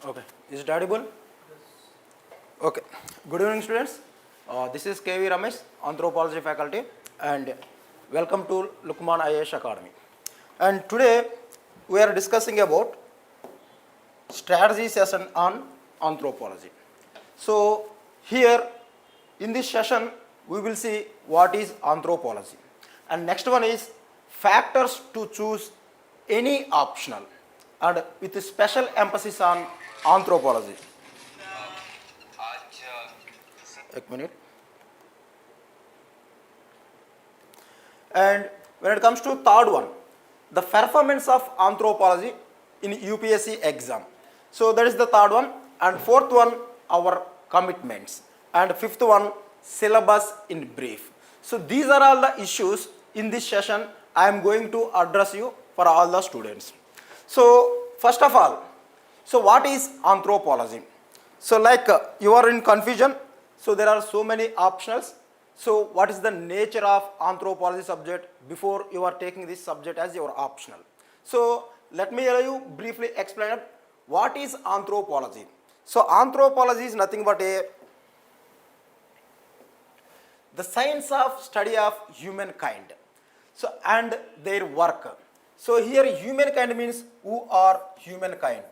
Okay. Is it audible? Okay. Good evening, students. This is KV Ramesh, Anthropology faculty, and welcome to Lukmaan IAS Academy. And today we are discussing about strategy session on anthropology. So here in this session we will see what is anthropology, and next one is factors to choose any optional, and with a special emphasis on anthropology. A minute. And when it comes to third one, the performance of anthropology in UPSC exam. So that is the third one. And fourth one, our commitments. And fifth one, syllabus in brief. So these are all the issues in this session I am going to address you for all the students. So first of all, so what is anthropology? So like you are in confusion, so there are so many optionals. So what is the nature of anthropology subject before you are taking this subject as your optional? So let me you briefly explain what is anthropology. So anthropology is nothing but the science of study of humankind, so and their work. So here humankind means who are humankind,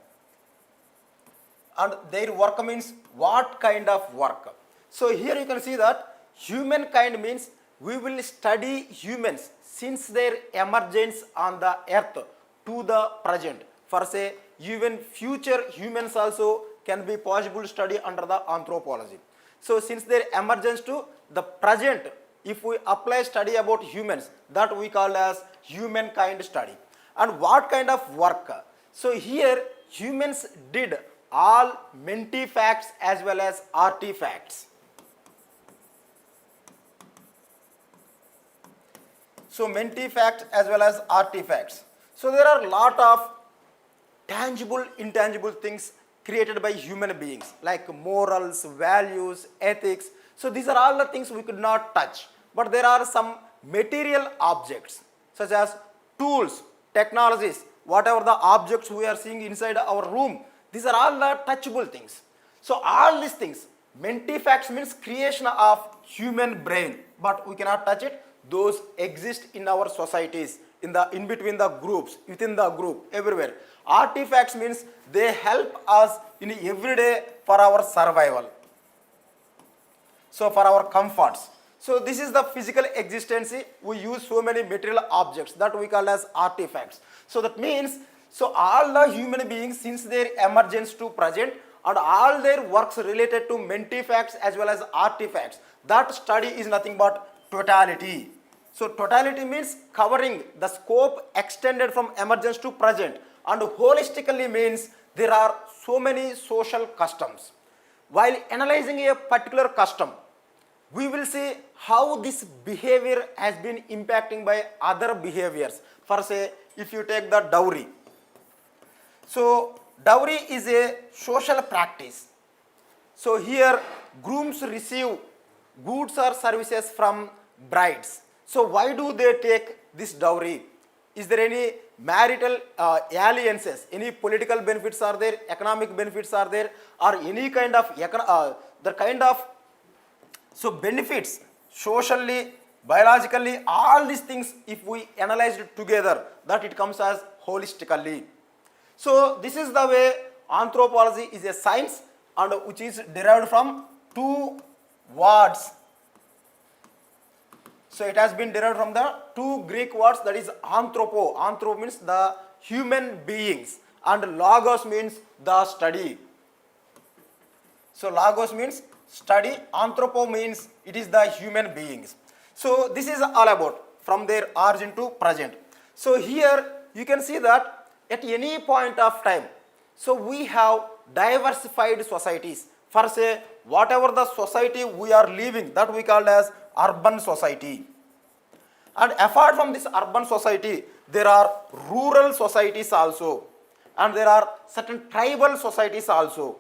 and their work means what kind of work. So here you can see that humankind means we will study humans since their emergence on the earth to the present. For say even future humans also can be possible to study under the anthropology. So since their emergence to the present, if we apply study about humans, that we call as humankind study. And what kind of work? So here humans did all menti facts as well as artifacts. So menti facts as well as artifacts. So there are a lot of tangible, intangible things created by human beings like morals, values, ethics. So these are all the things we could not touch. But there are some material objects such as tools, technologies, whatever the objects we are seeing inside our room. These are all the touchable things. So all these things, menti facts means creation of human brain, but we cannot touch it. Those exist in our societies, in between the groups, within the group, everywhere. Artifacts means they help us in every day for our survival. So for our comforts. So this is the physical existence. We use so many material objects that we call as artifacts. So that means, so all the human beings since their emergence to present and all their works related to menti facts as well as artifacts, that study is nothing but totality. So totality means covering the scope extended from emergence to present, and holistically means there are so many social customs. While analyzing a particular custom, we will see how this behavior has been impacting by other behaviors. For say, if you take the dowry. So dowry is a social practice. So here grooms receive goods or services from brides. So why do they take this dowry? Is there any marital alliances? Any political benefits are there? Economic benefits are there? Or any kind of so benefits socially, biologically, all these things if we analyze it together, that it comes as holistically. So this is the way anthropology is a science, and which is derived from two words. So it has been derived from the two Greek words, that is anthropo. Anthropo means the human beings, and logos means the study. So logos means study, anthropo means it is the human beings. So this is all about from their origin to present. So here you can see that at any point of time, so we have diversified societies. For say whatever the society we are living, that we call as urban society. And apart from this urban society, there are rural societies also, and there are certain tribal societies also.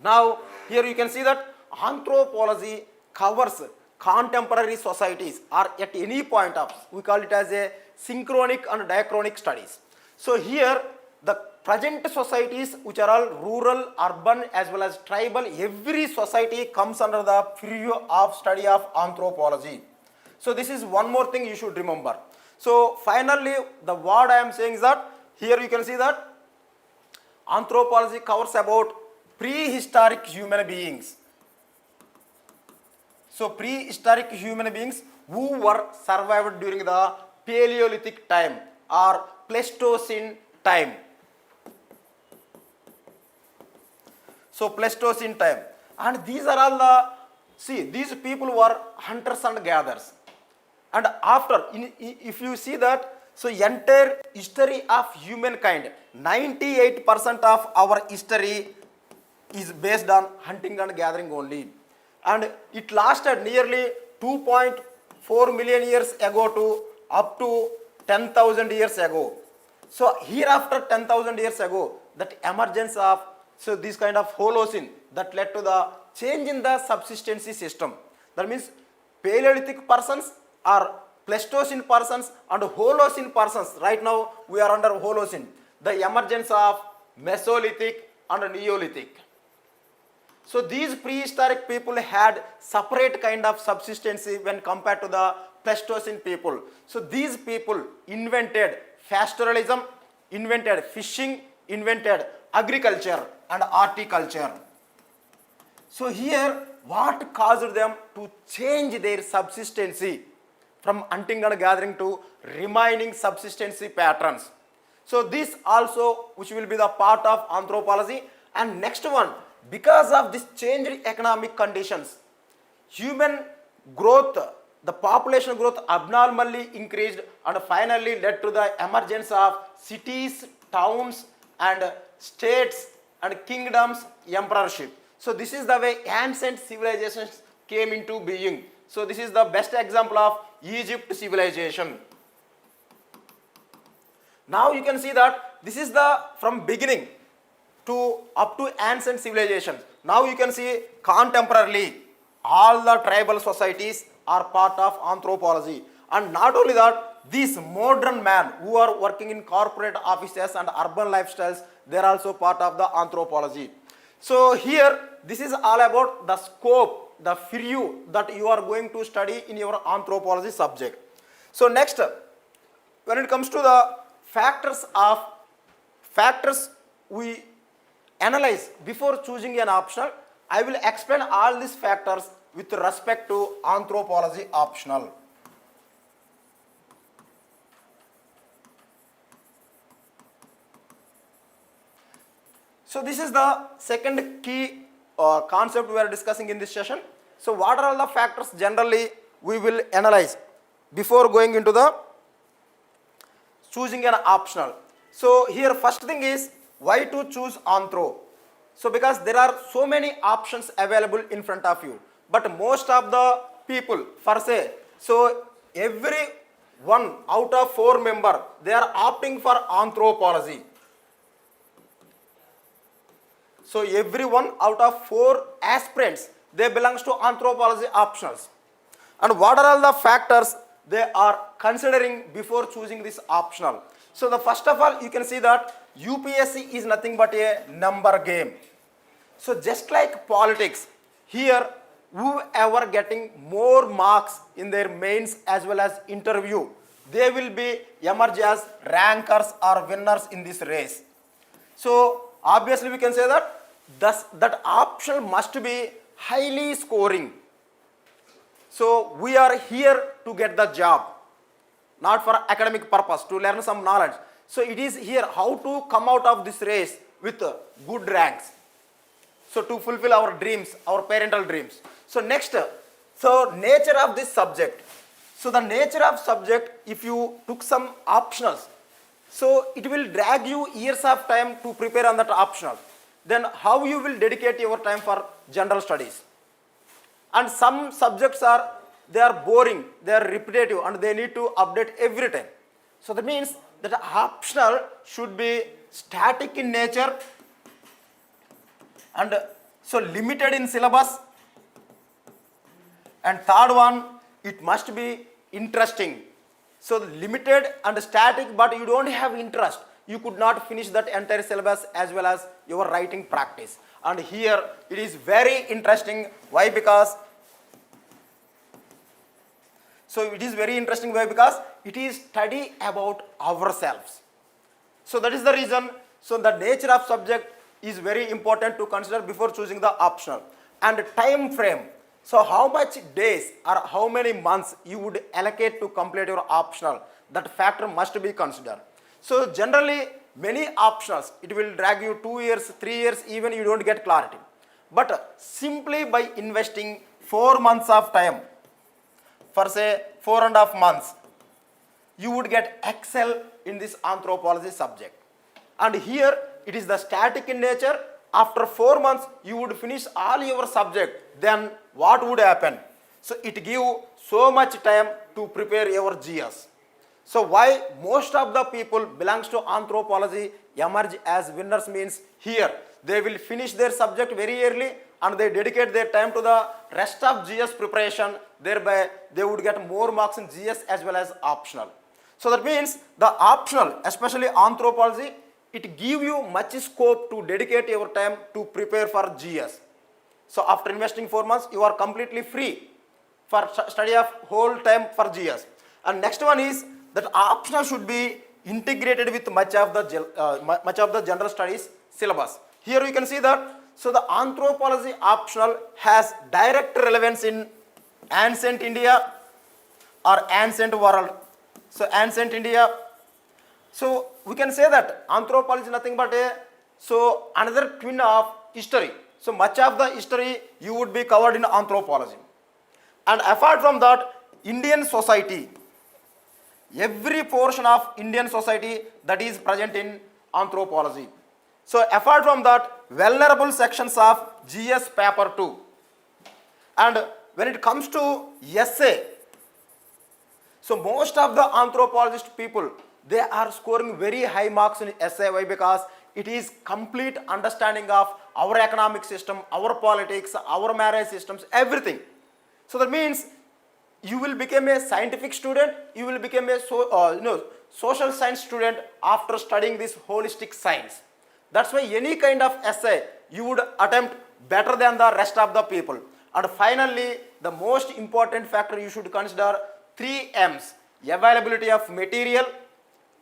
Now here you can see that anthropology covers contemporary societies, or at any point of, we call it as a synchronic and diachronic studies. So here the present societies which are all rural, urban as well as tribal, every society comes under the purview of study of anthropology. So this is one more thing you should remember. So finally, the word I am saying is that here you can see that anthropology covers about prehistoric human beings. So prehistoric human beings who were survived during the Paleolithic time or Pleistocene time. So Pleistocene time, and these are all these people were hunters and gatherers, and after if you see that, so entire history of humankind, 98% of our history is based on hunting and gathering only, and it lasted nearly 2.4 million years ago to up to 10,000 years ago. So hereafter 10,000 years ago, that emergence of this kind of Holocene that led to the change in the subsistency system. That means Paleolithic persons are Pleistocene persons and Holocene persons. Right now we are under Holocene. The emergence of Mesolithic and Neolithic. So these prehistoric people had separate kind of subsistency when compared to the Pleistocene people. So these people invented pastoralism, invented fishing, invented agriculture and horticulture. So here what caused them to change their subsistency from hunting and gathering to remaining subsistency patterns. So this also which will be the part of anthropology. And next one, because of this changed economic conditions, human growth, the population growth abnormally increased and finally led to the emergence of cities, towns and states and kingdoms, emperorship. So this is the way ancient civilizations came into being. So this is the best example of Egypt civilization. Now you can see that this is the from beginning to up to ancient civilizations. Now you can see contemporarily all the tribal societies are part of anthropology. And not only that, these modern men who are working in corporate offices and urban lifestyles, they are also part of the anthropology. So here this is all about the scope, the purview that you are going to study in your anthropology subject. So next, when it comes to the factors we analyze before choosing an optional, I will explain all these factors with respect to anthropology optional. So this is the second key concept we are discussing in this session. So what are all the factors generally we will analyze before going into the choosing an optional. So here first thing is why to choose anthro. So because there are so many options available in front of you, but most of the people per se, so every one out of 4 member, they are opting for anthropology. So every one out of 4 aspirants, they belongs to anthropology optionals. And what are all the factors they are considering before choosing this optional? So the first of all, you can see that UPSC is nothing but a number game. So just like politics, here whoever getting more marks in their mains as well as interview, they will be emerge as rankers or winners in this race. So obviously we can say that that option must be highly scoring. So we are here to get the job, not for academic purpose, to learn some knowledge. So it is here how to come out of this race with good ranks. So to fulfill our dreams, our parental dreams. So next, so nature of this subject. So the nature of subject, if you took some optionals, so it will drag you years of time to prepare on that optional. Then how you will dedicate your time for general studies? And some subjects they are boring, they are repetitive, and they need to update every time. So that means that optional should be static in nature and so limited in syllabus. And third one, it must be interesting. So limited and static, but you don't have interest. you could not finish that entire syllabus as well as your writing practice. And here it is very interesting. Why? Because it is very interesting. Why? Because it is study about ourselves. So that is the reason. So the nature of subject is very important to consider before choosing the optional. And time frame. So how much days or how many months you would allocate to complete your optional, that factor must be considered. So generally many optionals, it will drag you 2 years, 3 years, even you don't get clarity. But simply by investing 4 months of time, for say 4.5 months, you would get excel in this anthropology subject. And here it is the static in nature. After 4 months you would finish all your subject. Then what would happen? So it give so much time to prepare your GS. So why most of the people belongs to anthropology emerge as winners means here they will finish their subject very early and they dedicate their time to the rest of GS preparation. Thereby they would get more marks in GS as well as optional. So that means the optional, especially anthropology, it give you much scope to dedicate your time to prepare for GS. So after investing 4 months, you are completely free for study of whole time for GS. And next one is that optional should be integrated with much of the general studies syllabus. Here you can see that. So the anthropology optional has direct relevance in ancient India or ancient world. So ancient India. So we can say that anthropology is nothing but another twin of history. So much of the history you would be covered in anthropology. And apart from that, Indian society, every portion of Indian society that is present in anthropology. So apart from that, vulnerable sections of GS paper 2. And when it comes to essay, so most of the anthropologist people, they are scoring very high marks in essay. Why? Because it is complete understanding of our economic system, our politics, our marriage systems, everything. So that means you will become a scientific student, you will become a social science student after studying this holistic science. That's why any kind of essay you would attempt better than the rest of the people. And finally, the most important factor you should consider 3 M's: availability of material,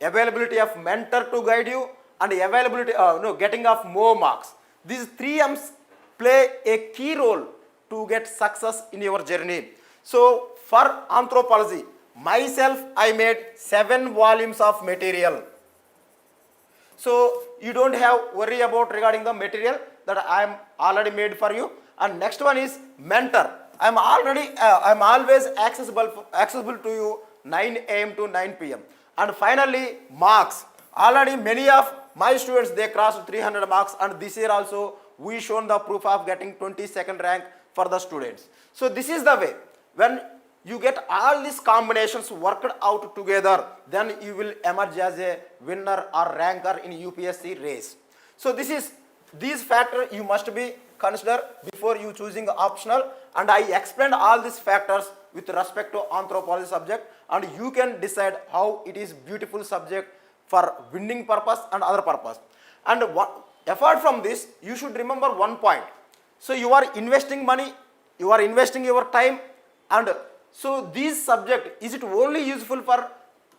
availability of mentor to guide you, and availability getting of more marks. These 3 M's play a key role to get success in your journey. So for anthropology, myself, I made 7 volumes of material. So you don't have worry about regarding the material that I am already made for you. And next one is mentor. I am always accessible to you 9 a.m. to 9 p.m. And finally, marks. Already many of my students, they crossed 300 marks, and this year also we shown the proof of getting 22nd rank for the students. So this is the way. When you get all these combinations worked out together, then you will emerge as a winner or ranker in UPSC race. So these factors you must be consider before you choosing optional, and I explained all these factors with respect to anthropology subject, and you can decide how it is beautiful subject for winning purpose and other purpose. And apart from this, you should remember one point. So you are investing money, you are investing your time, and so this subject, is it only useful for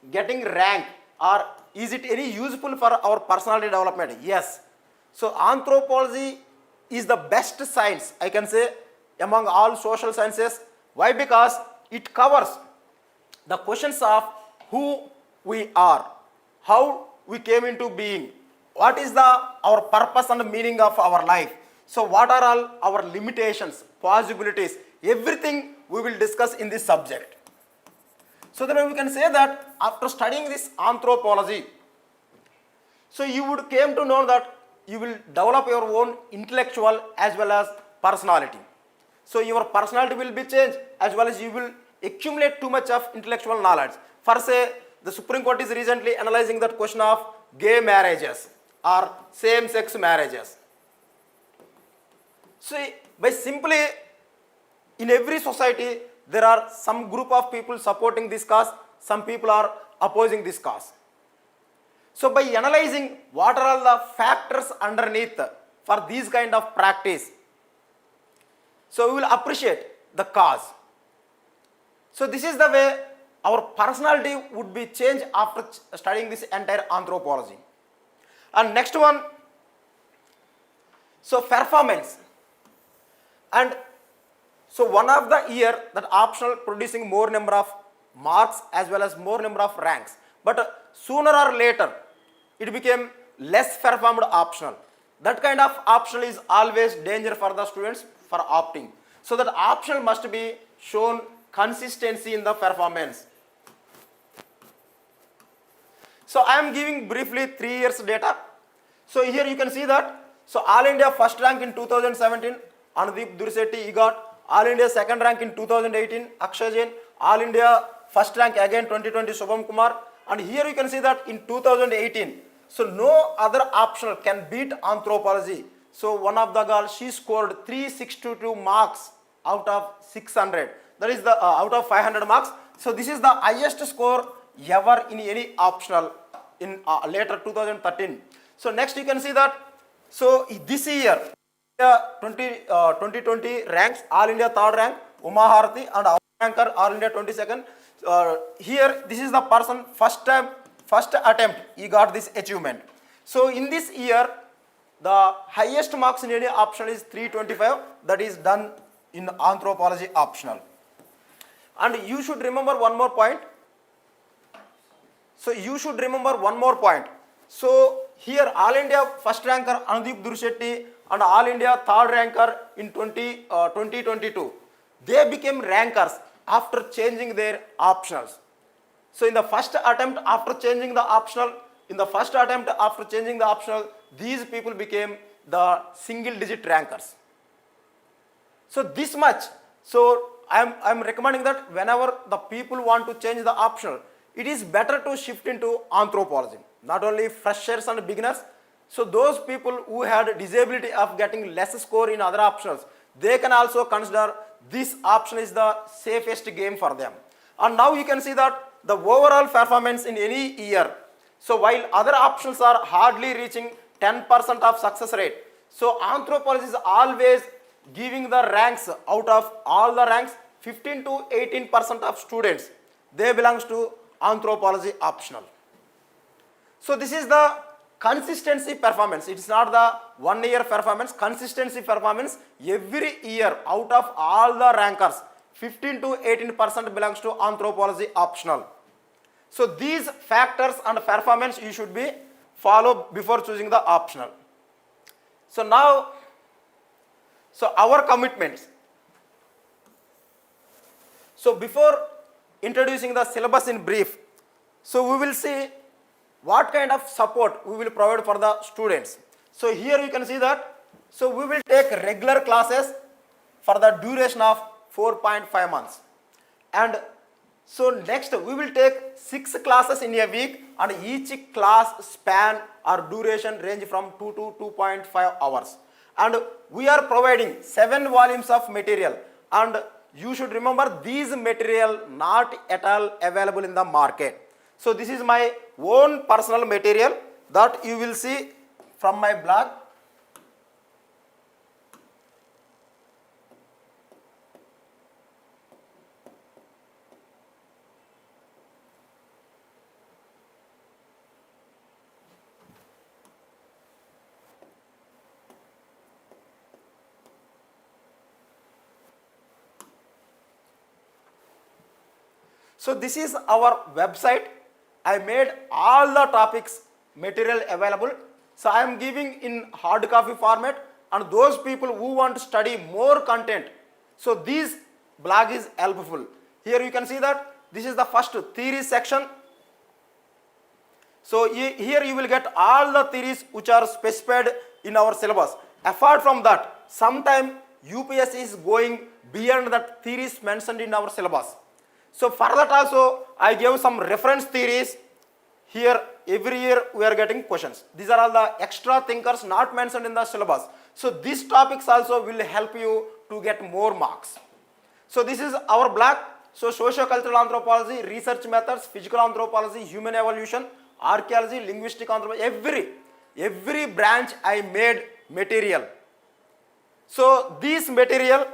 getting rank, or is it any useful for our personality development? Yes. So anthropology is the best science, I can say, among all social sciences. Why? Because it covers the questions of who we are, how we came into being, what is our purpose and meaning of our life. So what are all our limitations, possibilities, everything we will discuss in this subject. So then we can say that after studying this anthropology, so you would came to know that you will develop your own intellectual as well as personality. So your personality will be changed, as well as you will accumulate too much of intellectual knowledge. For say, the Supreme Court is recently analyzing that question of gay marriages or same-sex marriages. So by simply, in every society, there are some group of people supporting this cause, some people are opposing this cause. So by analyzing what are all the factors underneath for these kind of practice, so we will appreciate the cause. So this is the way our personality would be changed after studying this entire anthropology. And next one, so performance. And so one of the year that optional producing more number of marks as well as more number of ranks. But sooner or later, it became less performed optional. That kind of optional is always danger for the students for opting. So that optional must be shown consistency in the performance. So I am giving briefly 3 years data. So here you can see that, so All India first rank in 2017, Anudip Dursetti he got, All India second rank in 2018, Akshay Jain, All India first rank again 2020, Shubham Kumar, and here you can see that in 2018, so no other optional can beat anthropology. So one of the girls, she scored 362 marks out of 600. That is the out of 500 marks. So this is the highest score ever in any optional in later 2013. So next you can see that, so this year 2020 ranks All India third rank Uma Harhathi and our ranker All India 22nd. Here this is the person first attempt he got this achievement. So in this year the highest marks in any optional is 325, that is done in anthropology optional. And you should remember one more point. So you should remember one more point. So here All India first ranker Anudip Dursetti and All India third ranker in 2022, they became rankers after changing their optionals. So in the first attempt after changing the optional, these people became the single digit rankers. So this much. So I am recommending that whenever the people want to change the optional, it is better to shift into anthropology. Not only freshers and beginners. So those people who had disability of getting less score in other options, they can also consider this option is the safest game for them. And now you can see that the overall performance in any year. So while other options are hardly reaching 10% of success rate, so anthropology is always giving the ranks out of all the ranks, 15 to 18% of students, they belongs to anthropology optional. So this is the consistency performance. It's not the 1 year performance, consistency performance. Every year out of all the rankers, 15 to 18% belongs to anthropology optional. So these factors and performance you should be follow before choosing the optional. So now, so our commitments. So before introducing the syllabus in brief, so we will see what kind of support we will provide for the students. So here you can see that, so we will take regular classes for the duration of 4.5 months. And so next we will take 6 classes in a week, and each class span or duration range from 2 to 2.5 hours. And we are providing 7 volumes of material, and you should remember these material not at all available in the market. So this is my own personal material that you will see from my blog. So this is our website. I made all the topics material available. So I am giving in hard copy format, and those people who want to study more content, so this blog is helpful. Here you can see that this is the first theory section. So here you will get all the theories which are specified in our syllabus. Apart from that, sometime UPSC is going beyond that theories mentioned in our syllabus. So for that also I gave some reference theories. Here every year we are getting questions. These are all the extra thinkers not mentioned in the syllabus. So these topics also will help you to get more marks. So this is our blog. So socio-cultural anthropology, research methods, physical anthropology, human evolution, archaeology, linguistic anthropology, every branch I made material. So this material,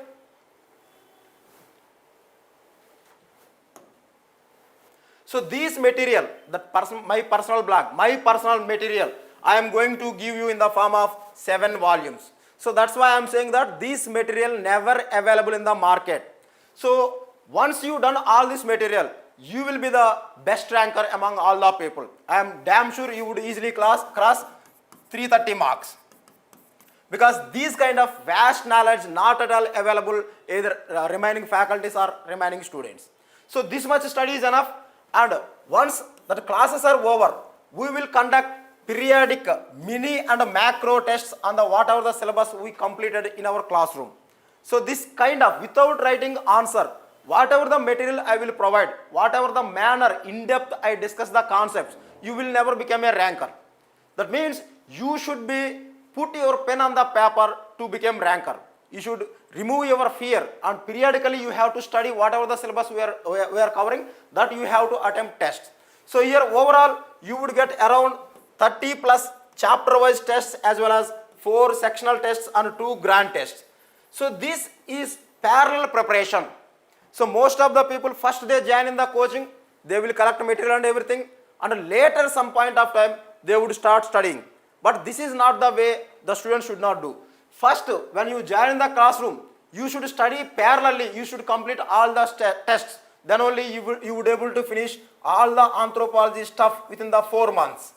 my personal blog, my personal material, I am going to give you in the form of 7 volumes. So that's why I am saying that this material never available in the market. So once you done all this material, you will be the best ranker among all the people. I am damn sure you would easily cross 330 marks. Because these kind of vast knowledge not at all available either remaining faculties or remaining students. So this much study is enough, and once the classes are over, we will conduct periodic mini and macro tests on the whatever the syllabus we completed in our classroom. So this kind of, without writing answer, whatever the material I will provide, whatever the manner, in depth I discuss the concepts, you will never become a ranker. That means you should be put your pen on the paper to become ranker. You should remove your fear, and periodically you have to study whatever the syllabus we are covering, that you have to attempt tests. So here overall you would get around 30 plus chapter wise tests as well as 4 sectional tests and 2 grand tests. So this is parallel preparation. So most of the people, first they join in the coaching, they will collect material and everything, and later some point of time they would start studying. But this is not the way the students should not do. First, when you join in the classroom, you should study parallelly, you should complete all the tests. Then only you would able to finish all the anthropology stuff within the 4 months.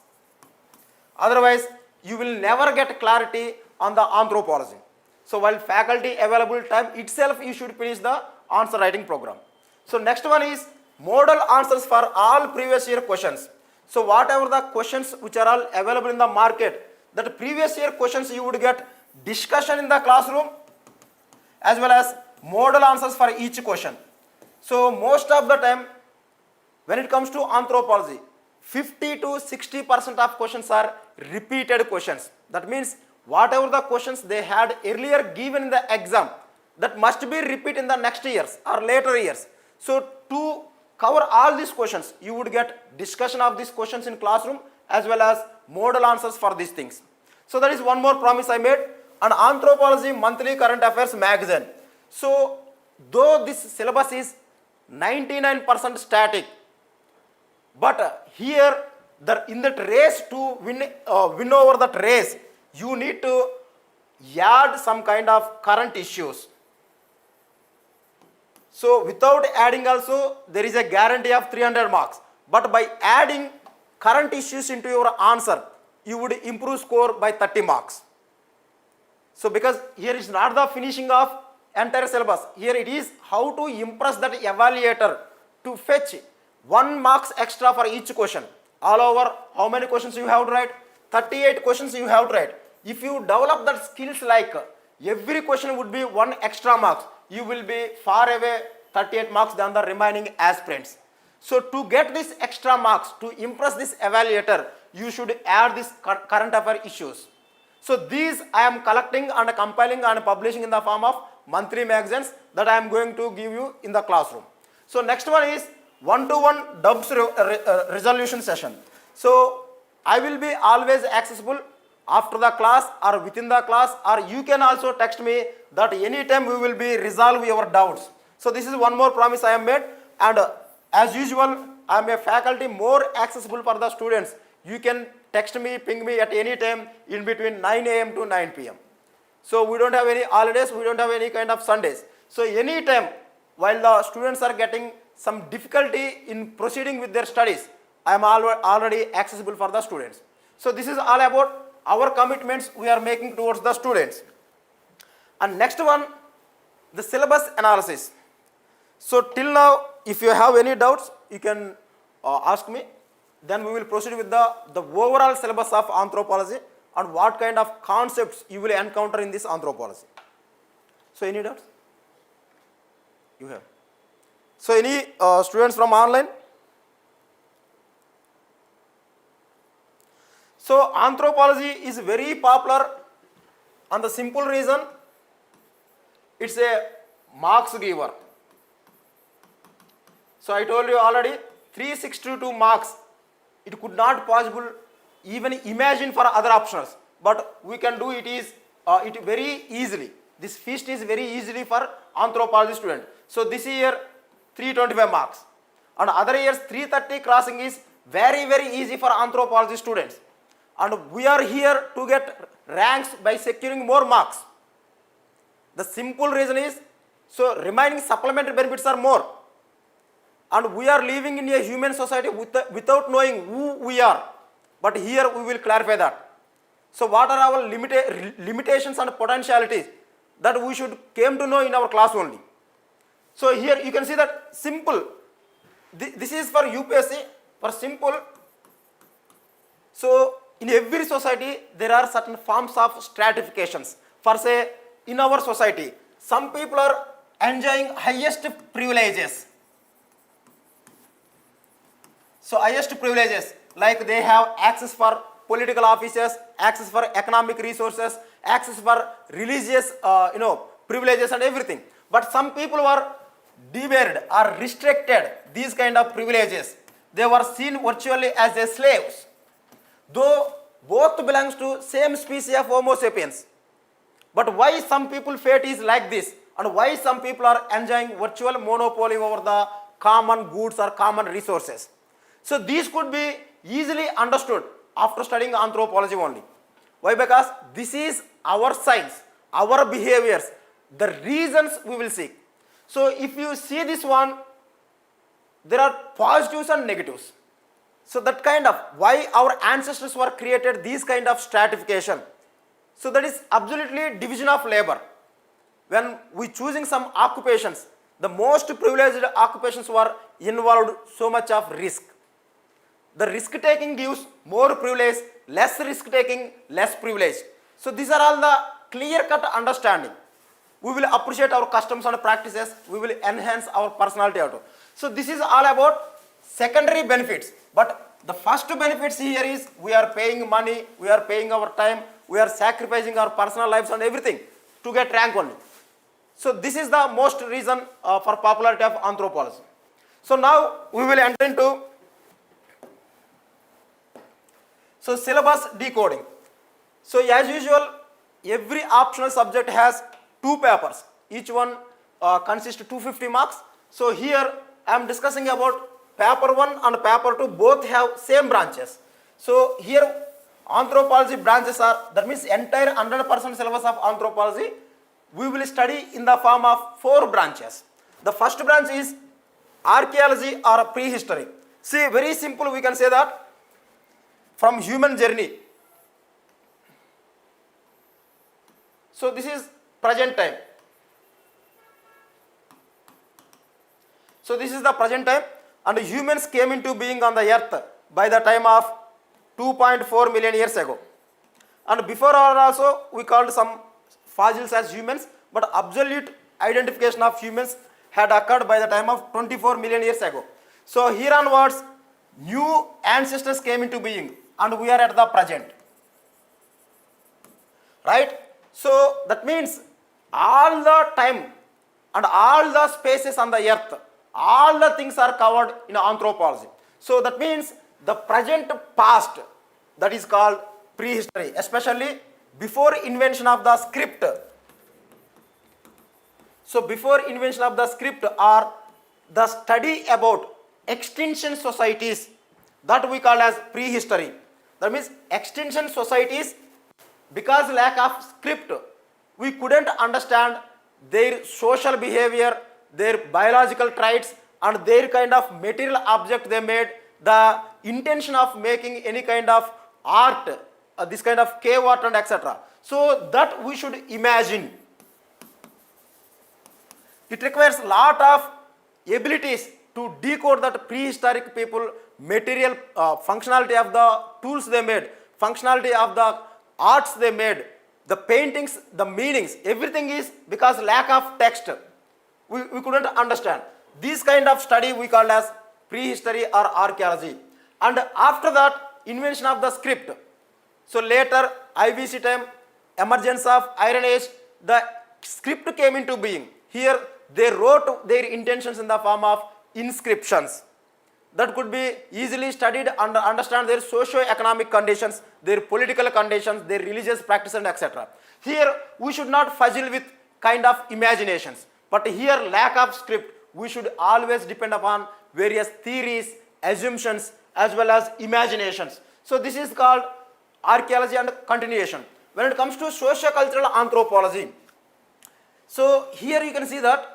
Otherwise, you will never get clarity on the anthropology. So while faculty available time itself, you should finish the answer writing program. So next one is model answers for all previous year questions. So whatever the questions which are all available in the market, that previous year questions you would get discussion in the classroom as well as model answers for each question. So most of the time when it comes to anthropology, 50 to 60% of questions are repeated questions. That means whatever the questions they had earlier given in the exam, that must be repeat in the next years or later years. So to cover all these questions, you would get discussion of these questions in classroom as well as model answers for these things. So that is one more promise I made. An Anthropology Monthly Current Affairs magazine. So though this syllabus is 99% static, but here in that race to win over that race, you need to add some kind of current issues. So without adding also, there is a guarantee of 300 marks. But by adding current issues into your answer, you would improve score by 30 marks. So because here is not the finishing of entire syllabus, here it is how to impress that evaluator to fetch 1 marks extra for each question. All over, how many questions you have to write? 38 questions you have to write. If you develop that skills like every question would be 1 extra marks, you will be far away 38 marks than the remaining aspirants. So to get this extra marks, to impress this evaluator, you should add this current affair issues. So these I am collecting and compiling and publishing in the form of monthly magazines that I am going to give you in the classroom. So next one is one-to-one doubts resolution session. So I will be always accessible after the class or within the class, or you can also text me that anytime we will be resolve your doubts. So this is one more promise I have made, and as usual I am a faculty more accessible for the students. You can text me, ping me at any time in between 9 AM to 9 PM. So we don't have any holidays, we don't have any kind of Sundays. So any time while the students are getting some difficulty in proceeding with their studies, I am already accessible for the students. So this is all about our commitments we are making towards the students. And next one, the syllabus analysis. So till now, if you have any doubts, you can ask me. Then we will proceed with the overall syllabus of anthropology and what kind of concepts you will encounter in this anthropology. So any doubts? You have. So any students from online? So anthropology is very popular on the simple reason it's a marks giver. So I told you already 362 marks it could not possible even imagine for other options, but we can do it is it very easily. This feast is very easily for anthropology student. So this year 325 marks, and other years 330 crossing is very easy for anthropology students, and we are here to get ranks by securing more marks. The simple reason is, so remaining supplementary benefits are more, and we are living in a human society without knowing who we are, but here we will clarify that. So what are our limitations and potentialities that we should came to know in our class only. So here you can see that simple, this is for UPSC, for simple. So in every society there are certain forms of stratifications. For say in our society, some people are enjoying highest privileges. So highest privileges, like they have access for political offices, access for economic resources, access for religious privileges and everything. But some people were debarred or restricted these kind of privileges. They were seen virtually as their slaves, though both belongs to same species of Homo sapiens. But why some people fate is like this, and why some people are enjoying virtual monopoly over the common goods or common resources? So these could be easily understood after studying anthropology only. Why? Because this is our science, our behaviors, the reasons we will seek. So if you see this one, there are positives and negatives. So that kind of why our ancestors were created these kind of stratification. So that is absolutely division of labor. When we choosing some occupations, the most privileged occupations were involved so much of risk. The risk taking gives more privilege, less risk taking, less privilege. So these are all the clear cut understanding. We will appreciate our customs and practices, we will enhance our personality also. So this is all about secondary benefits. But the first benefits here is we are paying money, we are paying our time, we are sacrificing our personal lives and everything to get rank only. So this is the most reason for popularity of anthropology. So now we will enter into syllabus decoding. So as usual, every optional subject has 2 papers. Each one consists of 250 marks. So here I am discussing about paper 1 and paper 2 both have same branches. So here anthropology branches are, that means entire 100% syllabus of anthropology we will study in the form of 4 branches. The first branch is archaeology or prehistory. See, very simple, we can say that from human journey. So this is present time. So this is the present time, and humans came into being on the earth by the time of 2.4 million years ago. And before also we called some fossils as humans, but absolute identification of humans had occurred by the time of 24 million years ago. So here onwards new ancestors came into being, and we are at the present, right? So that means all the time and all the spaces on the earth, all the things are covered in anthropology. So that means the present past, that is called prehistory, especially before invention of the script. So before invention of the script or the study about extinction societies, that we call as prehistory. That means extinction societies, because lack of script, we couldn't understand their social behavior, their biological traits, and their kind of material object they made, the intention of making any kind of art, this kind of cave art and etc. So that we should imagine. It requires a lot of abilities to decode that prehistoric people material functionality of the tools they made, functionality of the arts they made, the paintings, the meanings, everything is because lack of text. We couldn't understand. This kind of study we call as prehistory or archaeology. And after that, invention of the script. So later, IBC time, emergence of Iron Age, the script came into being. Here they wrote their intentions in the form of inscriptions. that could be easily studied and understand their socio-economic conditions, their political conditions, their religious practice and etc. Here we should not fuzzle with kind of imaginations, but here lack of script, we should always depend upon various theories, assumptions as well as imaginations. So this is called archaeology and continuation. When it comes to socio-cultural anthropology, so here you can see that,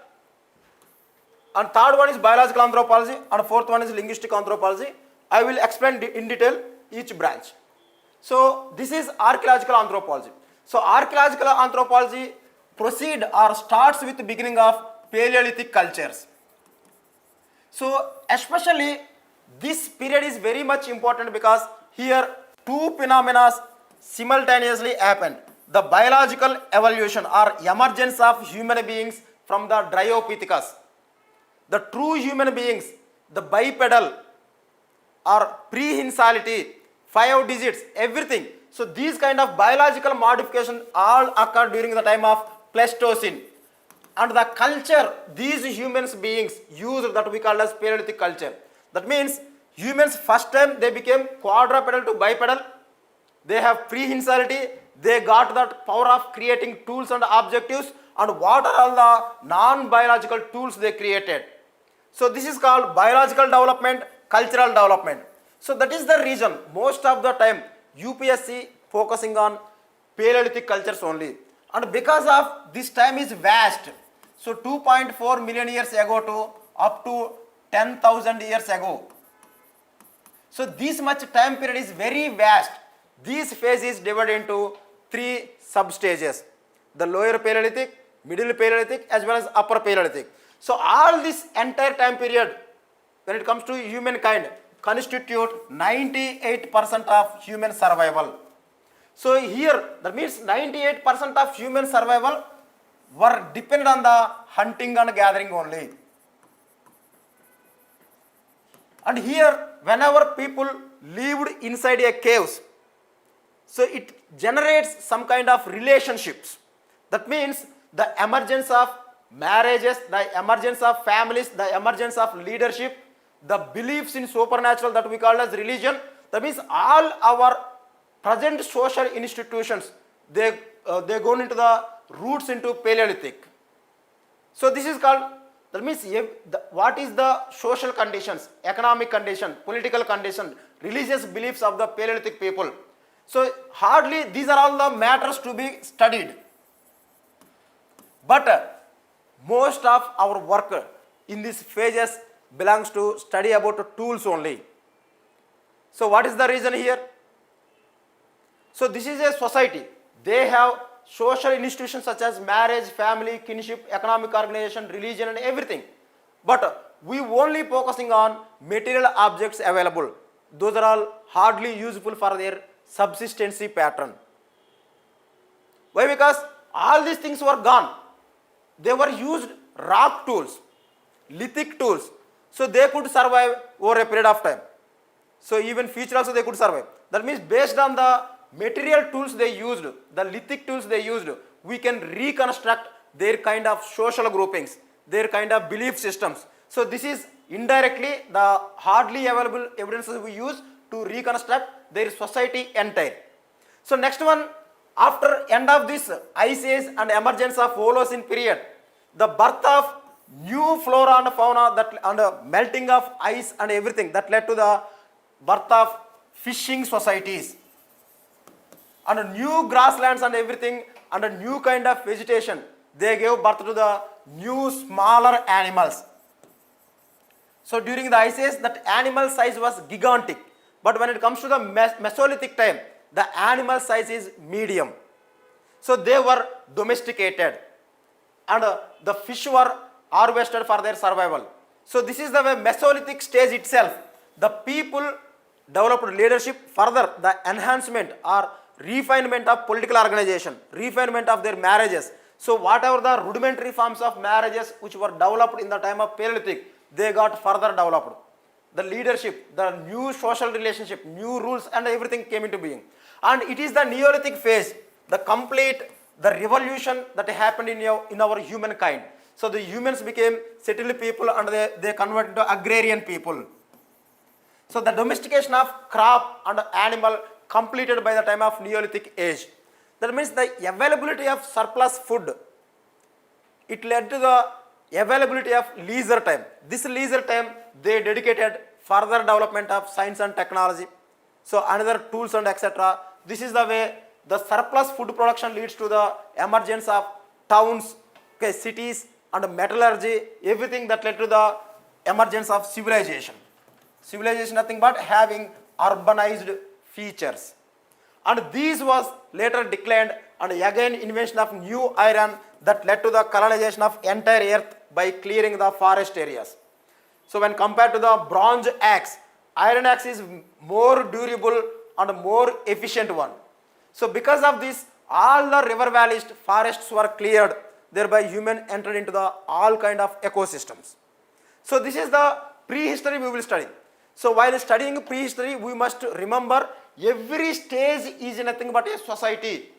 and third one is biological anthropology and fourth one is linguistic anthropology. I will explain in detail each branch. So this is archaeological anthropology. So archaeological anthropology proceed or starts with the beginning of Paleolithic cultures. So especially this period is very much important because here two phenomena simultaneously happened. The biological evolution or emergence of human beings from the Dryopithecus. The true human beings, the bipedal or prehensility, 5 digits, everything. So these kind of biological modification all occurred during the time of Pleistocene. And the culture these humans beings used that we call as Paleolithic culture. That means humans first time they became quadrupedal to bipedal. They have prehensility. They got that power of creating tools and objectives. And what are all the non-biological tools they created? So this is called biological development, cultural development. So that is the reason most of the time UPSC focusing on Paleolithic cultures only. And because of this time is vast, so 2.4 million years ago to up to 10,000 years ago. So this much time period is very vast. This phase is divided into 3 sub-stages. The lower Paleolithic, middle Paleolithic as well as upper Paleolithic. So all this entire time period when it comes to humankind constitute 98% of human survival. So here that means 98% of human survival were dependent on the hunting and gathering only. And here whenever people lived inside a caves, so it generates some kind of relationships. That means the emergence of marriages, the emergence of families, the emergence of leadership, the beliefs in supernatural that we call as religion. That means all our present social institutions, they go into the roots into Paleolithic. So this is called, that means what is the social conditions, economic condition, political condition, religious beliefs of the Paleolithic people. So hardly these are all the matters to be studied. But most of our work in these phases belongs to study about tools only. So what is the reason here? So this is a society. They have social institutions such as marriage, family, kinship, economic organization, religion and everything. But we only focusing on material objects available. Those are all hardly useful for their subsistency pattern. Why? Because all these things were gone. They were used rock tools, lithic tools. So they could survive over a period of time. So even future also they could survive. That means based on the material tools they used, the lithic tools they used, we can reconstruct their kind of social groupings, their kind of belief systems. So this is indirectly the hardly available evidences we use to reconstruct their society entire. So next one, after end of this ice age and emergence of Holocene period, the birth of new flora and fauna that and melting of ice and everything that led to the birth of fishing societies and new grasslands and everything and a new kind of vegetation. They gave birth to the new smaller animals. So during the ice age that animal size was gigantic, but when it comes to the Mesolithic time, the animal size is medium. So they were domesticated and the fish were harvested for their survival. So this is the Mesolithic stage itself. The people developed leadership, further the enhancement or refinement of political organization, refinement of their marriages. So whatever the rudimentary forms of marriages which were developed in the time of Paleolithic, they got further developed. The leadership, the new social relationship, new rules and everything came into being. And it is the Neolithic phase, the complete, the revolution that happened in our humankind. So the humans became settled people and they converted to agrarian people. So the domestication of crop and animal completed by the time of Neolithic age. That means the availability of surplus food, it led to the availability of leisure time. This leisure time they dedicated further development of science and technology. So another tools and etc. This is the way the surplus food production leads to the emergence of towns, okay, cities and metallurgy, everything that led to the emergence of civilization. Civilization nothing but having urbanized features. And this was later declined and again invention of new iron that led to the colonization of entire earth by clearing the forest areas. So when compared to the bronze axe, iron axe is more durable and more efficient one. So because of this, all the river valleys, forests were cleared, thereby human entered into the all kind of ecosystems. So this is the prehistory we will study. So while studying prehistory, we must remember every stage is nothing but a society.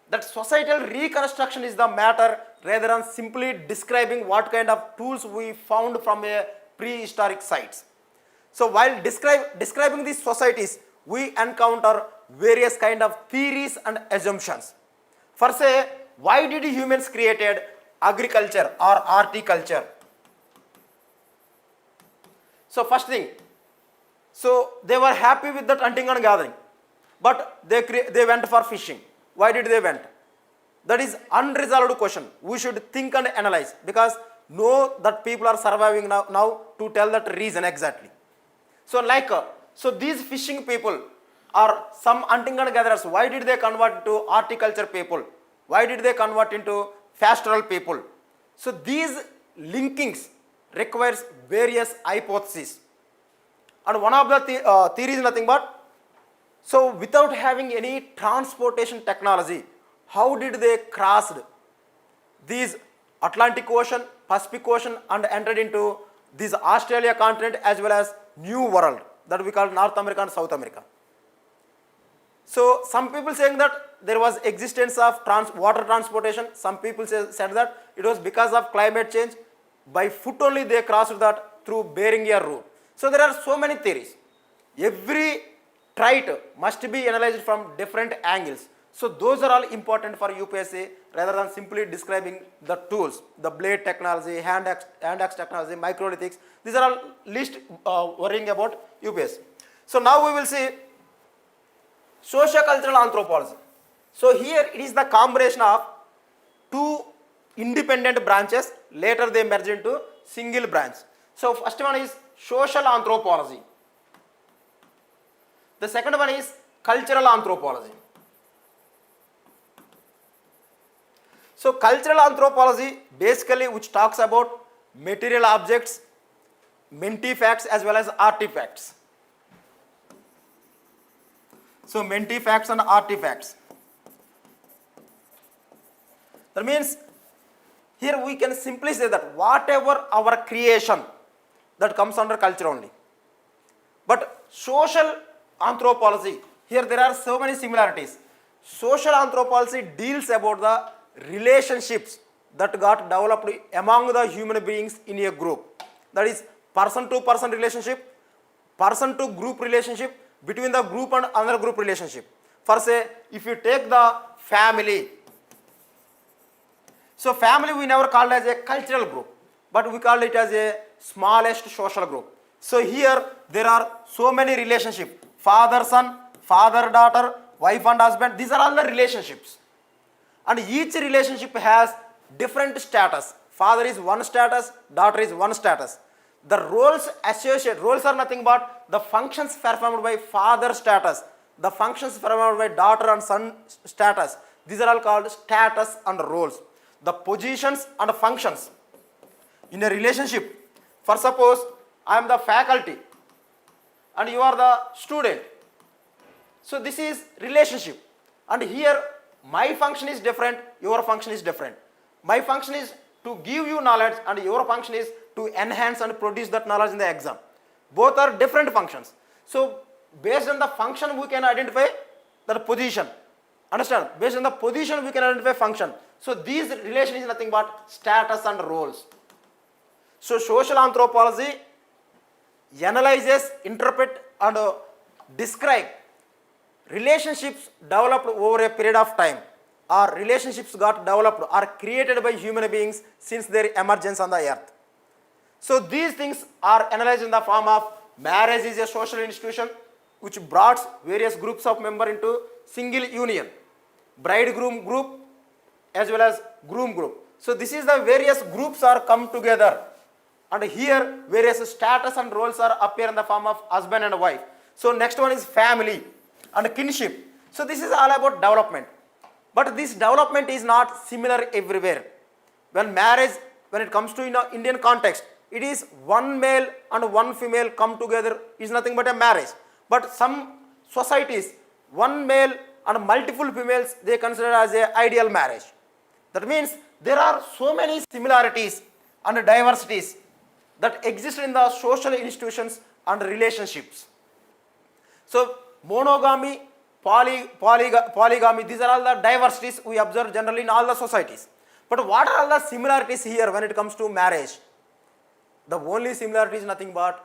That societal reconstruction is the matter rather than simply describing what kind of tools we found from a prehistoric sites. So while describing these societies, we encounter various kind of theories and assumptions. For say, why did humans created agriculture or horticulture? So first thing, so they were happy with that hunting and gathering, but they went for fishing. Why did they went? That is unresolved question. We should think and analyze, because know that people are surviving now to tell that reason exactly. So so these fishing people or some hunting and gatherers, why did they convert to horticulture people? Why did they convert into pastoral people? So these linkings requires various hypotheses. And one of the theories is nothing but, so without having any transportation technology, how did they cross these Atlantic Ocean, Pacific Ocean and entered into this Australia continent as well as New World that we call North America and South America. So some people saying that there was existence of water transportation. Some people said that it was because of climate change. By foot only they crossed that through Bering Sea route. So there are so many theories. Every trait must be analyzed from different angles. So those are all important for UPSC rather than simply describing the tools, the blade technology, hand axe technology, microlithics. These are all least worrying about UPSC. So now we will see socio-cultural anthropology. So here it is the combination of two independent branches. Later they merge into single branch. So first one is social anthropology. The second one is cultural anthropology. So cultural anthropology basically which talks about material objects, mentifacts as well as artifacts. So mentifacts and artifacts. That means here we can simply say that whatever our creation, that comes under culture only. But social anthropology, here there are so many similarities. Social anthropology deals about the relationships that got developed among the human beings in a group. That is person to person relationship, person to group relationship, between the group and another group relationship. For say, if you take the family, so family we never called as a cultural group, but we called it as a smallest social group. So here there are so many relationships, father son, father daughter, wife and husband. These are all the relationships, and each relationship has different status. Father is one status, daughter is one status. The roles associated, roles are nothing but the functions performed by father status, the functions performed by daughter and son status. These are all called status and roles. The positions and functions in a relationship. For suppose I am the faculty and you are the student. So this is relationship, and here my function is different, your function is different. My function is to give you knowledge and your function is to enhance and produce that knowledge in the exam. Both are different functions. So based on the function we can identify the position. Understand? Based on the position we can identify function. So these relation is nothing but status and roles. So social anthropology analyzes, interpret and describe relationships developed over a period of time, or relationships got developed or created by human beings since their emergence on the earth. So these things are analyzed in the form of marriage is a social institution which brought various groups of members into single union, bridegroom group as well as groom group. So this is the various groups are come together, and here various status and roles are appear in the form of husband and wife. So next one is family and kinship. So this is all about development. But this development is not similar everywhere. When marriage, when it comes to Indian context, it is one male and one female come together is nothing but a marriage. But some societies, one male and multiple females, they consider as a ideal marriage. That means there are so many similarities and diversities that exist in the social institutions and relationships. So monogamy, polygamy, these are all the diversities we observe generally in all the societies. But what are all the similarities here when it comes to marriage? The only similarity is nothing but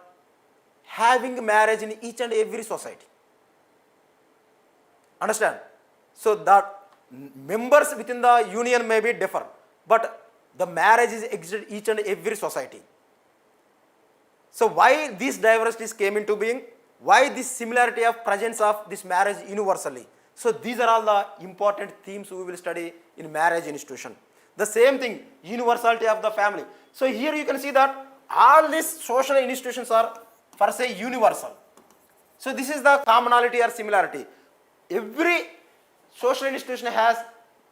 having marriage in each and every society. Understand? So that members within the union may be different, but the marriage is existed each and every society. So why these diversities came into being? Why this similarity of presence of this marriage universally? So these are all the important themes we will study in marriage institution. The same thing, universality of the family. So here you can see that all these social institutions are per se universal. So this is the commonality or similarity. Every social institution has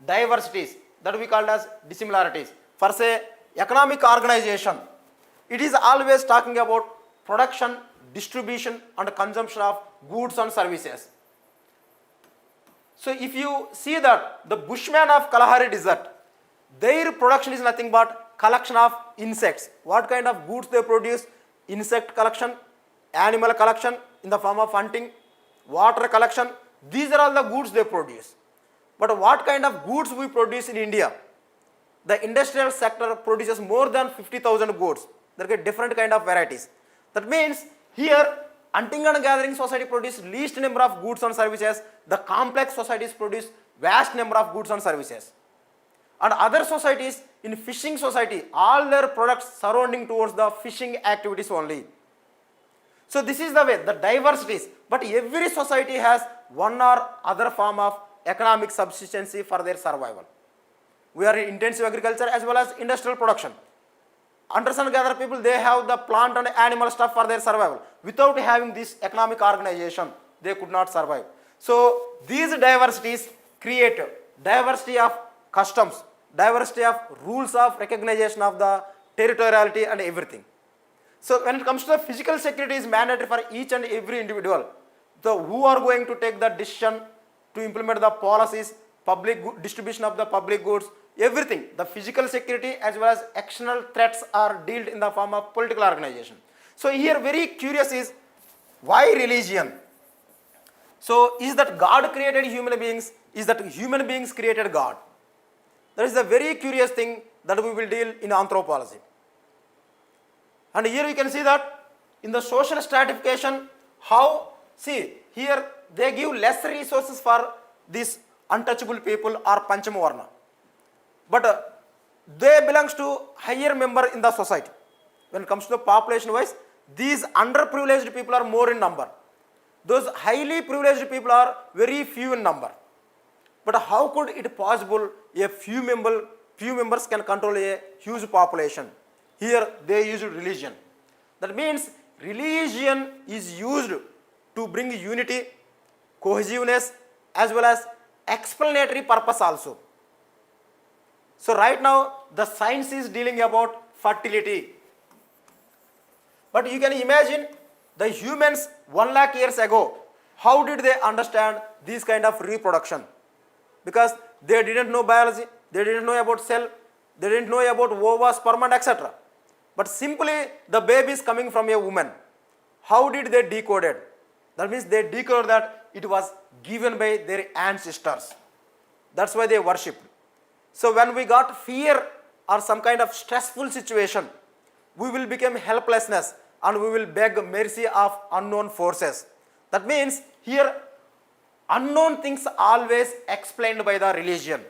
diversities that we call as dissimilarities. For say economic organization, it is always talking about production, distribution and consumption of goods and services. So if you see that the Bushmen of Kalahari Desert, their production is nothing but collection of insects. What kind of goods they produce? Insect collection, animal collection in the form of hunting, water collection. These are all the goods they produce. But what kind of goods we produce in India? The industrial sector produces more than 50,000 goods. There are different kind of varieties. That means here hunting and gathering society produce least number of goods and services. The complex societies produce vast number of goods and services. And other societies, in fishing society, all their products surrounding towards the fishing activities only. So this is the way, the diversities. But every society has one or other form of economic subsistency for their survival. We are in intensive agriculture as well as industrial production. Hunters and gatherer people, they have the plant and animal stuff for their survival. Without having this economic organization, they could not survive. So these diversities create diversity of customs, diversity of rules of recognition of the territoriality and everything. So when it comes to the physical security is mandatory for each and every individual. So who are going to take the decision to implement the policies, public distribution of the public goods, everything. The physical security as well as external threats are dealt in the form of political organization. So here very curious is why religion? So is that God created human beings? Is that human beings created God? That is the very curious thing that we will deal in anthropology. And here you can see that in the social stratification, how, see, here they give less resources for these untouchable people or Panchama Varna. But they belongs to higher member in the society. When it comes to the population wise, these underprivileged people are more in number. Those highly privileged people are very few in number. But how could it possible a few members can control a huge population? Here they use religion. That means religion is used to bring unity, cohesiveness as well as explanatory purpose also. So right now the science is dealing about fertility. But you can imagine the humans 1 lakh years ago, how did they understand this kind of reproduction? Because they didn't know biology, they didn't know about cell, they didn't know about ova, sperm and etc. But simply the baby is coming from a woman. How did they decode it? That means they decoded that it was given by their ancestors. That's why they worshipped. So when we got fear or some kind of stressful situation, we will become helplessness. and we will beg mercy of unknown forces. That means here unknown things always explained by the religion.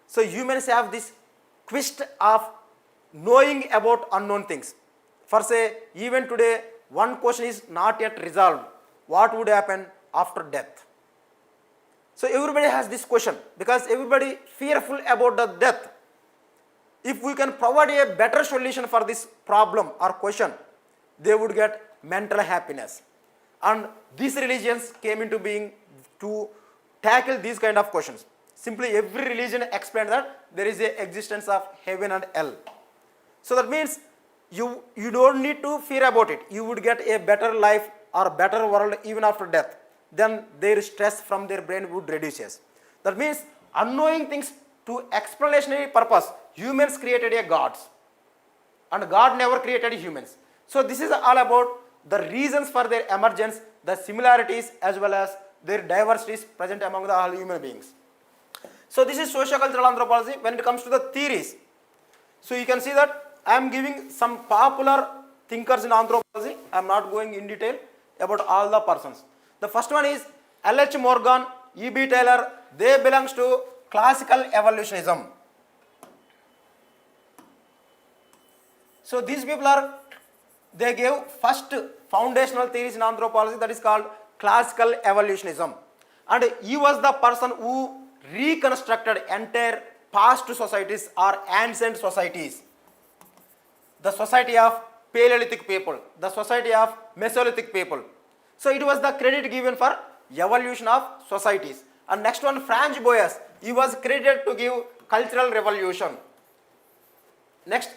So humans have this quest of knowing about unknown things. For say, even today, one question is not yet resolved. What would happen after death? So everybody has this question because everybody fearful about the death. If we can provide a better solution for this problem or question, they would get mental happiness. And these religions came into being to tackle these kind of questions. Simply every religion explained that there is a existence of heaven and hell. So that means you don't need to fear about it. You would get a better life or better world even after death. Then their stress from their brain would reduces. That means unknowing things to explanatory purpose, humans created a gods. And God never created humans. So this is all about the reasons for their emergence, the similarities as well as their diversities present among the all human beings. So this is sociocultural anthropology. When it comes to the theories, so you can see that I am giving some popular thinkers in anthropology. I am not going in detail about all the persons. The first one is L.H. Morgan, E.B. Taylor. They belongs to classical evolutionism. So these people they gave first foundational theories in anthropology, that is called classical evolutionism. And he was the person who reconstructed entire past societies or ancient societies. The society of Paleolithic people, the society of Mesolithic people. So it was the credit given for evolution of societies. And next one, Franz Boas, he was credited to give cultural revolution. Next,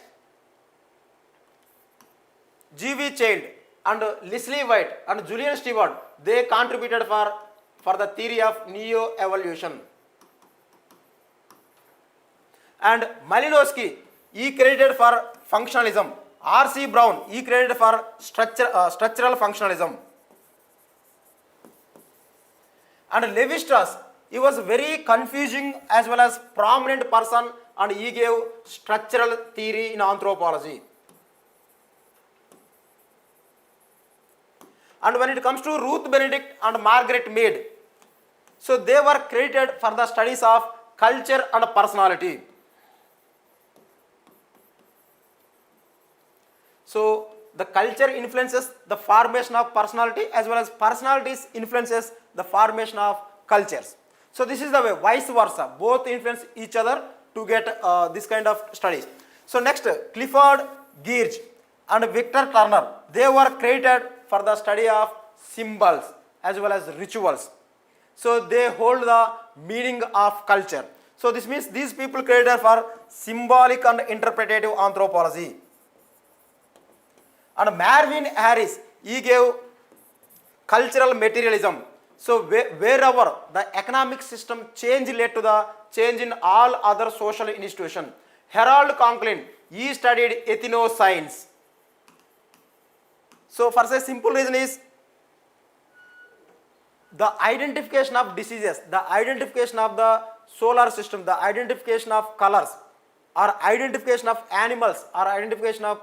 G.V. Child and Leslie White and Julian Stewart, they contributed for the theory of neo-evolution. And Malinowski, he credited for functionalism. R.C. Brown, he credited for structural functionalism. And Levi-Strauss, he was very confusing as well as prominent person, and he gave structural theory in anthropology. And when it comes to Ruth Benedict and Margaret Mead, so they were credited for the studies of culture and personality. So the culture influences the formation of personality as well as personalities influences the formation of cultures. So this is the way, vice versa, both influence each other to get this kind of studies. So next, Clifford Geertz and Victor Turner, they were created for the study of symbols as well as rituals. So they hold the meaning of culture. So this means these people created for symbolic and interpretative anthropology. And Marvin Harris, he gave cultural materialism. So wherever the economic system change led to the change in all other social institutions. Harold Conklin, he studied ethnoscience. So for a simple reason is the identification of diseases, the identification of the solar system, the identification of colors, or identification of animals, or identification of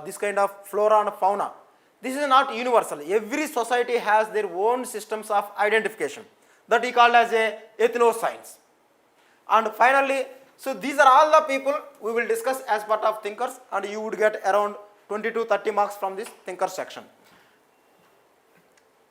this kind of flora and fauna. This is not universal. Every society has their own systems of identification that we call as a ethnoscience. And finally, so these are all the people we will discuss as part of thinkers, and you would get around 20 to 30 marks from this thinker section.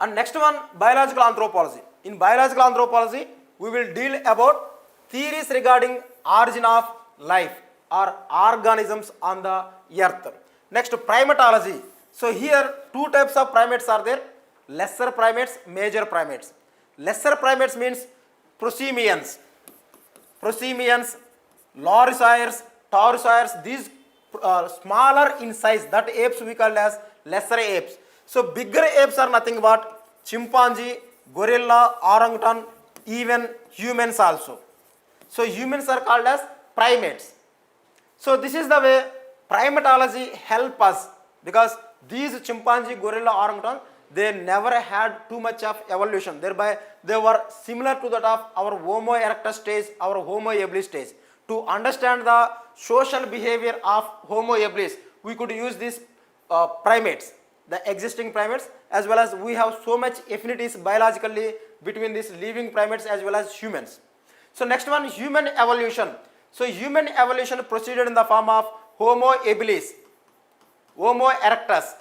And next one, biological anthropology. In biological anthropology, we will deal about theories regarding origin of life or organisms on the earth. Next, primatology. So here two types of primates are there, lesser primates, major primates. Lesser primates means prosimians, lorisiers, taurosiers, these smaller in size, that apes we call as lesser apes. So bigger apes are nothing but chimpanzee, gorilla, orangutan, even humans also. So humans are called as primates. So this is the way primatology help us, because these chimpanzee, gorilla, orangutan, they never had too much of evolution. Thereby they were similar to that of our Homo erectus stage, our Homo habilis stage. To understand the social behavior of Homo habilis, we could use these primates. the existing primates, as well as we have so much affinities biologically between these living primates as well as humans. So next one, human evolution. So human evolution proceeded in the form of Homo habilis, Homo erectus.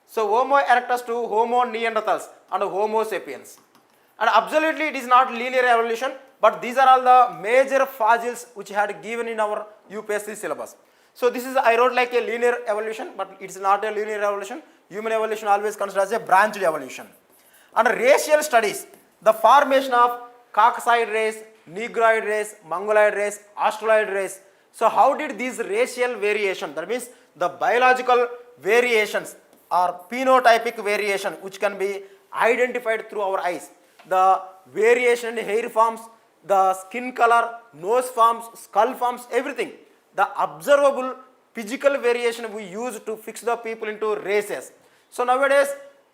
So Homo erectus to Homo neanderthals and Homo sapiens. And absolutely it is not linear evolution, but these are all the major fossils which had given in our UPSC syllabus. So this is, I wrote like a linear evolution, but it's not a linear evolution. Human evolution always considered as a branched evolution. And racial studies, the formation of Caucasoid race, Negroid race, Mongoloid race, Australoid race. So how did these racial variation, that means the biological variations or phenotypic variation which can be identified through our eyes, the variation in hair forms, the skin color, nose forms, skull forms, everything, the observable physical variation we use to fix the people into races. So nowadays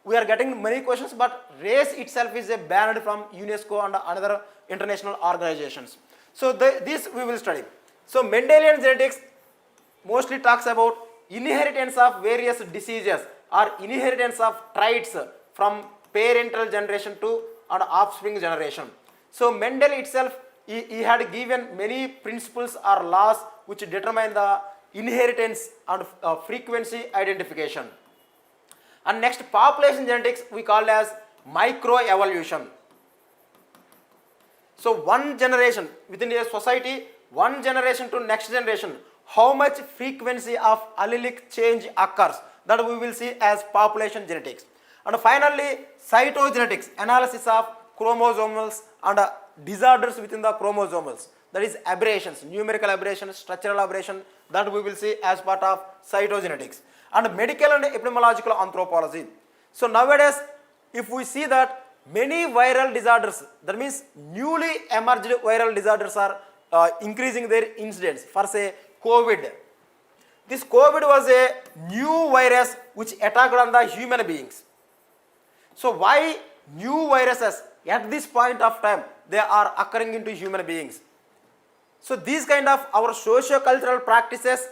we are getting many questions, but race itself is a banned from UNESCO and another international organizations. So this we will study. So Mendelian genetics mostly talks about inheritance of various diseases or inheritance of traits from parental generation to an offspring generation. So Mendel itself, he had given many principles or laws which determine the inheritance and frequency identification. And next, population genetics we call as microevolution. So one generation within a society, one generation to next generation, how much frequency of allelic change occurs, that we will see as population genetics. And finally, cytogenetics, analysis of chromosomals and disorders within the chromosomals, that is aberrations, numerical aberrations, structural aberration, that we will see as part of cytogenetics. And medical and epidemiological anthropology. So nowadays, if we see that many viral disorders, that means newly emerged viral disorders are increasing their incidence. For say COVID, this COVID was a new virus which attacked on the human beings. So why new viruses at this point of time they are occurring into human beings? So these kind of our socio-cultural practices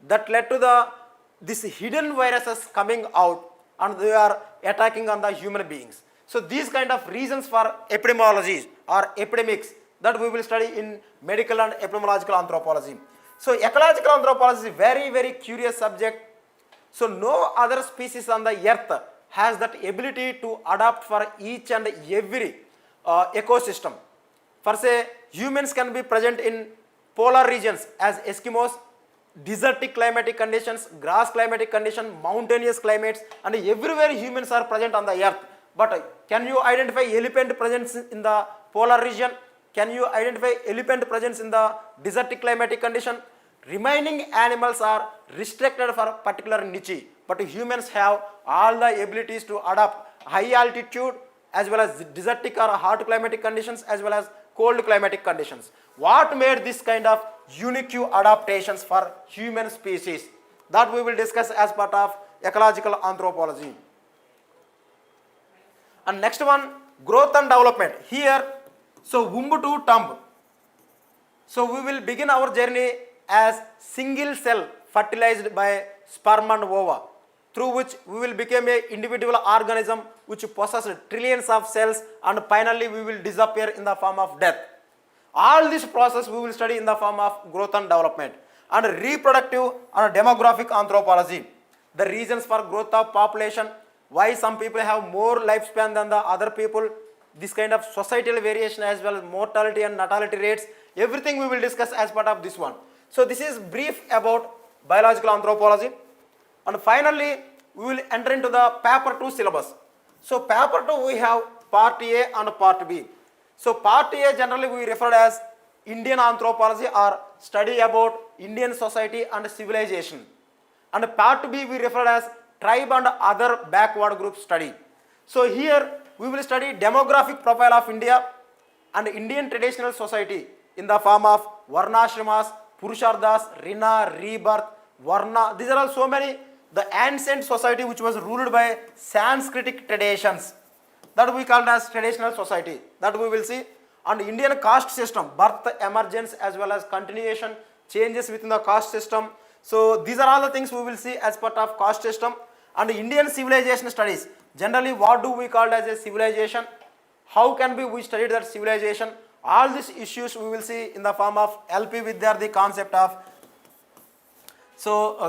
that led to these hidden viruses coming out and they are attacking on the human beings. So these kind of reasons for epidemiology or epidemics that we will study in medical and epidemiological anthropology. So ecological anthropology is a very, very curious subject. So no other species on the earth has that ability to adapt for each and every ecosystem. For say humans can be present in polar regions as Eskimos, desertic climatic conditions, grass climatic conditions, mountainous climates, and everywhere humans are present on the earth. But can you identify elephant presence in the polar region? Can you identify elephant presence in the desertic climatic condition? Remaining animals are restricted for particular niche, but humans have all the abilities to adapt high altitude as well as desertic or hot climatic conditions as well as cold climatic conditions. What made this kind of unique adaptations for human species? That we will discuss as part of ecological anthropology. And next one, growth and development. Here, so womb to tomb. So we will begin our journey as single cell fertilized by sperm and ova, through which we will become an individual organism which possesses trillions of cells, and finally we will disappear in the form of death. All this process we will study in the form of growth and development. And reproductive and demographic anthropology, the reasons for growth of population, why some people have more lifespan than the other people, this kind of societal variation as well as mortality and natality rates, everything we will discuss as part of this one. So this is brief about biological anthropology. And finally, we will enter into the paper 2 syllabus. So paper 2 we have part A and part B. So part A generally we refer as Indian anthropology or study about Indian society and civilization. And part B we refer as tribe and other backward group study. So here we will study demographic profile of India and Indian traditional society in the form of Varnashramas, Purusharthas, Rina, Rebirth, Varna. These are all so many. The ancient society which was ruled by Sanskritic traditions, that we call as traditional society, that we will see. And Indian caste system, birth, emergence as well as continuation, changes within the caste system. So these are all the things we will see as part of caste system. And Indian civilization studies, generally what do we call as a civilization? How can we study that civilization? All these issues we will see in the form of LP Vidyarthi concept of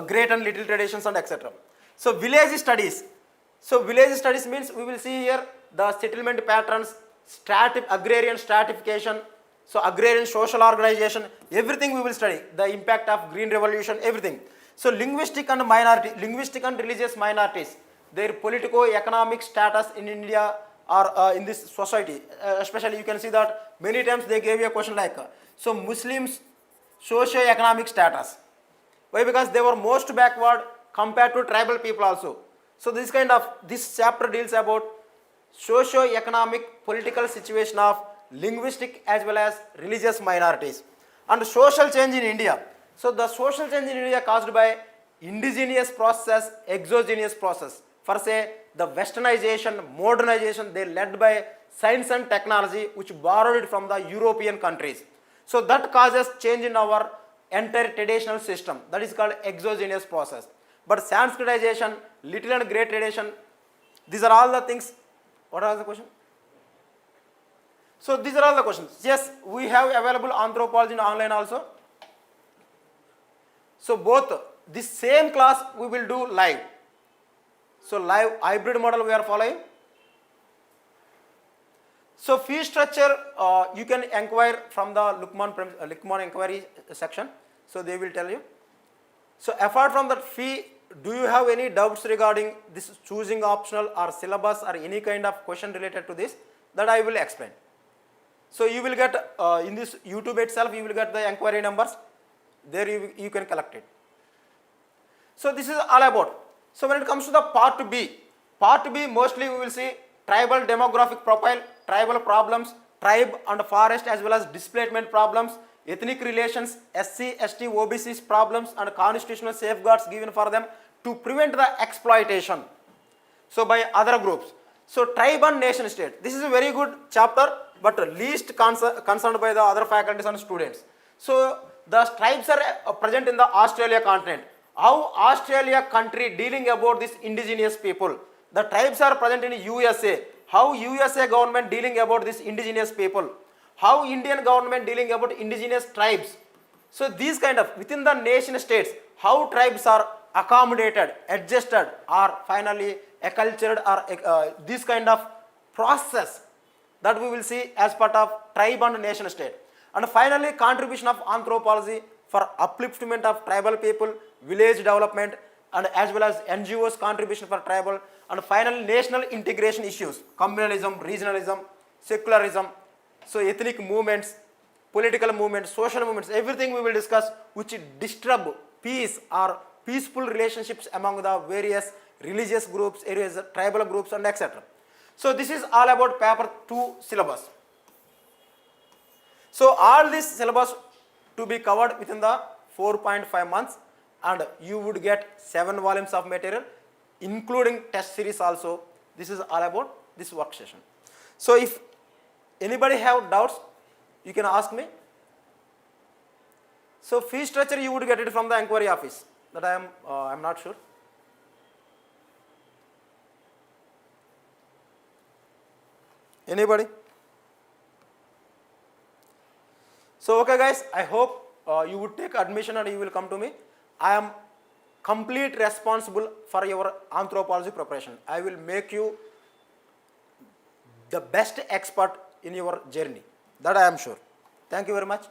great and little traditions and etc. So village studies. So village studies means we will see here the settlement patterns, agrarian stratification, so agrarian social organization, everything we will study, the impact of green revolution, everything. So linguistic and religious minorities, their politico-economic status in India or in this society, especially you can see that many times they gave you a question like, so Muslims socio-economic status. Why? Because they were most backward compared to tribal people also. So this chapter deals about socio-economic political situation of linguistic as well as religious minorities and social change in India. So the social change in India caused by indigenous process, exogenous process. For say the westernization, modernization, they led by science and technology which borrowed it from the European countries. So that causes change in our entire traditional system, that is called exogenous process. But Sanskritization, little and great tradition, these are all the things. What are the questions? So these are all the questions. Yes, we have available Anthropology in online also. So both this same class we will do live. So live hybrid model we are following. So fee structure you can inquire from the Lukmaan inquiry section. So they will tell you. So apart from that fee, do you have any doubts regarding this choosing optional or syllabus or any kind of question related to this? That I will explain. So you will get in this YouTube itself, you will get the inquiry numbers. There you can collect it. So this is all about. So when it comes to the part B mostly we will see tribal demographic profile, tribal problems, tribe and forest as well as displacement problems, ethnic relations, SC, ST, OBC's problems and constitutional safeguards given for them to prevent the exploitation. So by other groups. So tribe and nation state. This is a very good chapter but least concerned by the other faculties and students. So the tribes are present in the Australia continent. How Australia country dealing about this indigenous people. The tribes are present in USA. How USA government dealing about this indigenous people. How Indian government dealing about indigenous tribes. So these kind of within the nation states, how tribes are accommodated, adjusted or finally acculturated or this kind of process that we will see as part of tribe and nation state. And finally contribution of anthropology for upliftment of tribal people, village development and as well as NGOs contribution for tribal, and finally national integration issues, communalism, regionalism, secularism, so ethnic movements, political movements, social movements, everything we will discuss which disturb peace or peaceful relationships among the various religious groups, areas, tribal groups and etc. So this is all about paper 2 syllabus. So all this syllabus to be covered within the 4.5 months and you would get 7 volumes of material including test series also. This is all about this work session. So if anybody have doubts, you can ask me. So fee structure you would get it from the inquiry office. That I am not sure. Anybody? So okay guys, I hope you would take admission and you will come to me. I am complete responsible for your anthropology preparation. I will make you the best expert in your journey. That I am sure. Thank you very much.